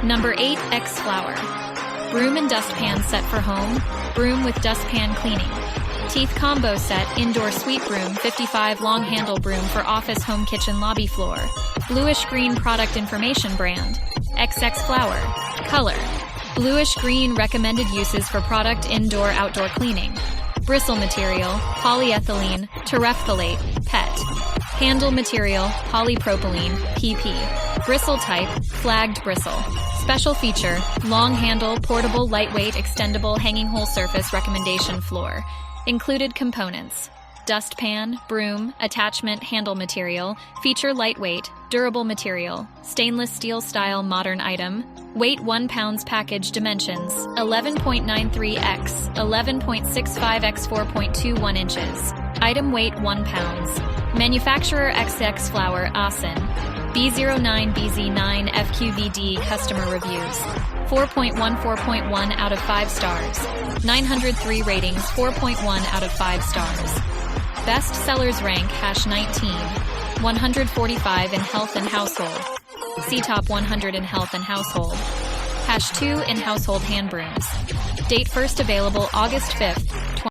Number 8, XXXFLOWER Broom and Dustpan Set for Home, Broom with Dustpan Cleaning. Teeth Combo Set, Indoor Sweep Broom, 55 Long Handle Broom for Office, Home, Kitchen, Lobby Floor. Bluish Green Product Information Brand. XXXFLOWER Color. Bluish green. Recommended uses for product indoor, outdoor cleaning. Bristle material, polyethylene, terephthalate, PET. Handle material, polypropylene, PP. Bristle type, flagged bristle. Special feature, long handle, portable, lightweight, extendable, hanging hole surface. Recommendation floor. Included components: dustpan, broom, attachment, handle material. Feature lightweight, durable material, stainless steel style, modern item. Weight 1 pounds. Package dimensions 11.93 x 11.65 x 4.21 inches. Item weight 1 pounds. Manufacturer XXXFLOWER Asin. B09BZ9 FQVD. Customer reviews 4.14.1 out of 5 stars. 903 ratings. 4.1 out of 5 stars. Best sellers rank #19. 145 in health and household. See top 100 in health and household. #2 in household hand brooms. Date first available August 5th,